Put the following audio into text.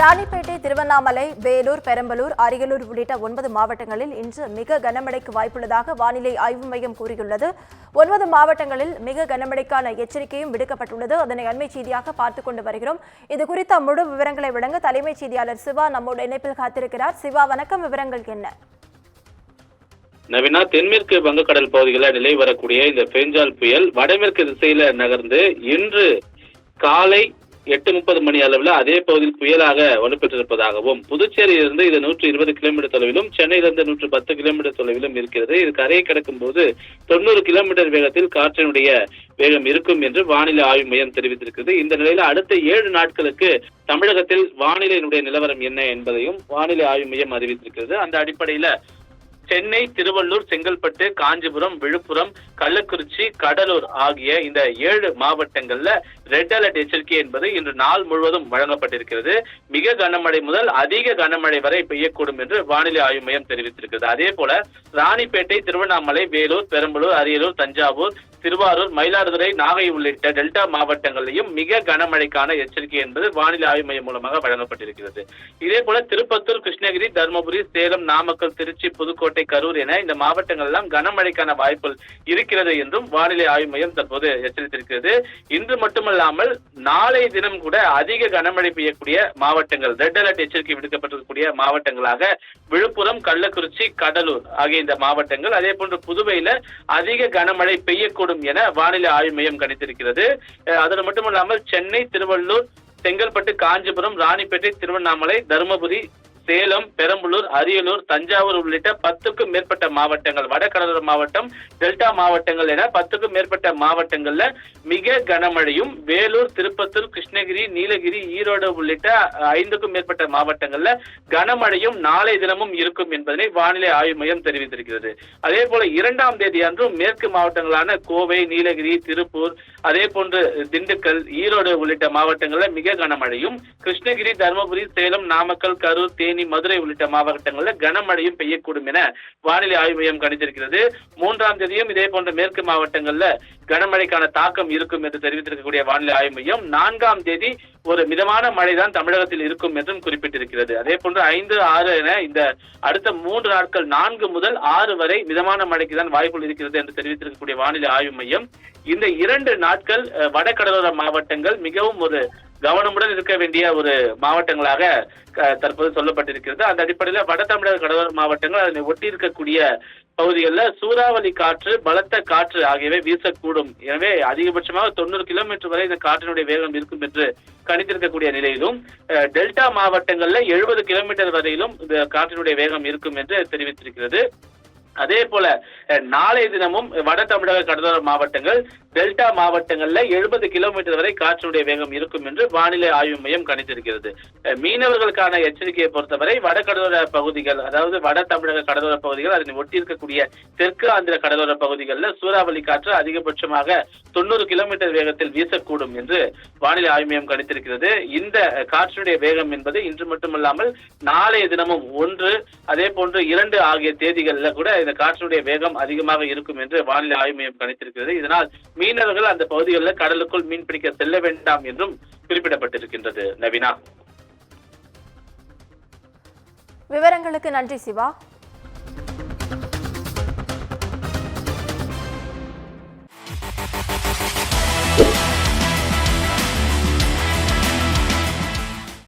ராணிப்பேட்டை, திருவண்ணாமலை, வேலூர், பெரம்பலூர், அரியலூர் உள்ளிட்ட 9 மாவட்டங்களில் இன்று மிக கனமழைக்கு வாய்ப்புள்ளதாக வானிலை ஆய்வு மையம் கூறியுள்ளது. 9 மாவட்டங்களில் மிக கனமழைக்கான எச்சரிக்கையும் விடுக்கப்பட்டுள்ளது. அதனை அண்மை செய்தியாக பார்த்துக் கொண்டு வருகிறோம். இது குறித்த முழு விவரங்களை வழங்க தலைமைச் செய்தியாளர் சிவா நம்மோடு இணைப்பில் காத்திருக்கிறார். சிவா, வணக்கம். விவரங்கள் என்ன? நவீனா, தென்மேற்கு வங்கக்கடல் பகுதிகளில் நிலை வரக்கூடிய இந்த பெஞ்சால் புயல் வடமேற்கு திசையில நகர்ந்து இன்று காலை 8:30 மணி அளவில் அதே பகுதியில் புயலாக வலுப்பெற்றிருப்பதாகவும், புதுச்சேரியிலிருந்து இது 120 கிலோமீட்டர் தொலைவிலும், சென்னையிலிருந்து 110 கிலோமீட்டர் தொலைவிலும் இருக்கிறது. இது கரையை கடக்கும் போது 90 கிலோமீட்டர் வேகத்தில் காற்றினுடைய வேகம் இருக்கும் என்று வானிலை ஆய்வு மையம் தெரிவித்திருக்கிறது. இந்த நிலையில அடுத்த 7 நாட்களுக்கு தமிழகத்தில் வானிலையினுடைய நிலவரம் என்ன என்பதையும் வானிலை ஆய்வு மையம் அறிவித்திருக்கிறது. அந்த அடிப்படையில சென்னை, திருவள்ளூர், செங்கல்பட்டு, காஞ்சிபுரம், விழுப்புரம், கள்ளக்குறிச்சி, கடலூர் ஆகிய இந்த 7 மாவட்டங்கள்ல ரெட் அலர்ட் எச்சரிக்கை என்பது இன்று நாள் முழுவதும் வழங்கப்பட்டிருக்கிறது. மிக கனமழை முதல் அதிக கனமழை வரை பெய்யக்கூடும் என்று வானிலை ஆய்வு மையம் தெரிவித்திருக்கிறது. அதே போல ராணிப்பேட்டை, திருவண்ணாமலை, வேலூர், பெரம்பலூர், அரியலூர், தஞ்சாவூர், திருவாரூர், மயிலாடுதுறை, நாகை உள்ளிட்ட டெல்டா மாவட்டங்களிலும் மிக கனமழைக்கான எச்சரிக்கை என்பது வானிலை ஆய்வு மையம் மூலமாக வழங்கப்பட்டிருக்கிறது. இதே போல திருப்பத்தூர், கிருஷ்ணகிரி, தருமபுரி, சேலம், நாமக்கல், திருச்சி, புதுக்கோட்டை, கரூர் என இந்த மாவட்டங்கள் எல்லாம் கனமழைக்கான வாய்ப்பு இருக்கிறது என்றும் வானிலை ஆய்வு மையம் தற்போது எச்சரித்திருக்கிறது. இன்று மட்டுமல்லாமல் நாளை தினம் கூட அதிக கனமழை பெய்யக்கூடிய மாவட்டங்கள், ரெட் அலர்ட் எச்சரிக்கை விடுக்கப்பட்டிருக்கக்கூடிய மாவட்டங்களாக விழுப்புரம், கள்ளக்குறிச்சி, கடலூர் ஆகிய இந்த மாவட்டங்கள், அதே போன்று புதுவையில அதிக கனமழை பெய்யக்கூடும் என வானிலை ஆய்வு மையம் கணித்திருக்கிறது. அது மட்டுமல்லாமல் சென்னை, திருவள்ளூர், செங்கல்பட்டு, காஞ்சிபுரம், ராணிப்பேட்டை, திருவண்ணாமலை, தருமபுரி, சேலம், பெரம்பலூர், அரியலூர், தஞ்சாவூர் உள்ளிட்ட 10க்கும் மேற்பட்ட மாவட்டங்கள், வடகடலோர மாவட்டம், டெல்டா மாவட்டங்கள் என 10க்கும் மேற்பட்ட மாவட்டங்கள்ல மிக கனமழையும், வேலூர், திருப்பத்தூர், கிருஷ்ணகிரி, நீலகிரி, ஈரோடு உள்ளிட்ட 5க்கும் மேற்பட்ட மாவட்டங்கள்ல கனமழையும் நாளை தினமும் இருக்கும் என்பதனை வானிலை ஆய்வு மையம் தெரிவித்திருக்கிறது. அதே போல 2ஆம் தேதி அன்றும் மேற்கு மாவட்டங்களான கோவை, நீலகிரி, திருப்பூர், அதே போன்று திண்டுக்கல், ஈரோடு உள்ளிட்ட மாவட்டங்கள்ல மிக கனமழையும், கிருஷ்ணகிரி, தருமபுரி, சேலம், நாமக்கல், கரூர், தேனி, மதுரை உள்ளிட்ட மாவட்டங்களில் கனமழையும் பெய்யக்கூடும் என வானிலை ஆய்வு மையம் கணித்திருக்கிறது. 3ஆம் தேதியும் இதே போன்ற மேற்கு மாவட்டங்கள்ல கனமழைக்கான தாக்கம் இருக்கும் என்று தெரிவித்திருக்கக்கூடிய வானிலை ஆய்வு மையம் 4ஆம் தேதி ஒரு மிதமான மழைதான் தமிழகத்தில் இருக்கும் என்றும் குறிப்பிட்டிருக்கிறது. அதே போன்று 5, 6 என இந்த அடுத்த 3 நாட்கள் 4 முதல் 6 வரை மிதமான மழைக்கு தான் வாய்ப்புகள் இருக்கிறது என்று தெரிவித்திருக்கக்கூடிய வானிலை ஆய்வு மையம் இந்த 2 நாட்கள் வடகடலோர மாவட்டங்கள் மிகவும் ஒரு கவனமுடன் இருக்க வேண்டிய ஒரு மாவட்டங்களாக தற்போது சொல்லப்பட்டிருக்கிறது. அந்த அடிப்படையில் வட தமிழக கடலோர மாவட்டங்கள் அதனை ஒட்டி இருக்கக்கூடிய பகுதிகளில் சூறாவளி காற்று, பலத்த காற்று ஆகியவை வீசக்கூடும். எனவே அதிகபட்சமாக 90 கிலோமீட்டர் வரை இந்த காற்றினுடைய வேகம் இருக்கும் என்று கணித்திருக்கக்கூடிய நிலையிலும் டெல்டா மாவட்டங்கள்ல 70 கிலோமீட்டர் வரையிலும் இந்த காற்றினுடைய வேகம் இருக்கும் என்று தெரிவித்திருக்கிறது. அதே போல நாளை தினமும் வட தமிழக கடலோர மாவட்டங்கள், டெல்டா மாவட்டங்கள்ல 70 கிலோமீட்டர் வரை காற்றினுடைய வேகம் இருக்கும் என்று வானிலை ஆய்வு மையம் கணித்திருக்கிறது. மீனவர்களுக்கான எச்சரிக்கையை பொறுத்தவரை வடகடலோர பகுதிகள், அதாவது வட தமிழக கடலோர பகுதிகள், அதனை ஒட்டி இருக்கக்கூடிய தெற்கு ஆந்திர கடலோர பகுதிகளில் சூறாவளி காற்று அதிகபட்சமாக 90 கிலோமீட்டர் வேகத்தில் வீசக்கூடும் என்று வானிலை ஆய்வு மையம் கணித்திருக்கிறது. இந்த காற்றினுடைய வேகம் என்பது இன்று மட்டுமல்லாமல் நாளைய தினமும் 1, அதே போன்று 2 ஆகிய தேதிகளில் கூட இந்த காற்றினுடைய வேகம் அதிகமாக இருக்கும் என்று வானிலை ஆய்வு மையம் கணித்திருக்கிறது. இதனால் மீனவர்கள் அந்த பகுதிகளில் கடலுக்குள் மீன்பிடிக்க செல்ல வேண்டாம் என்றும் குறிப்பிடப்பட்டிருக்கின்றது. நவீனா, விவரங்களுக்கு நன்றி சிவா.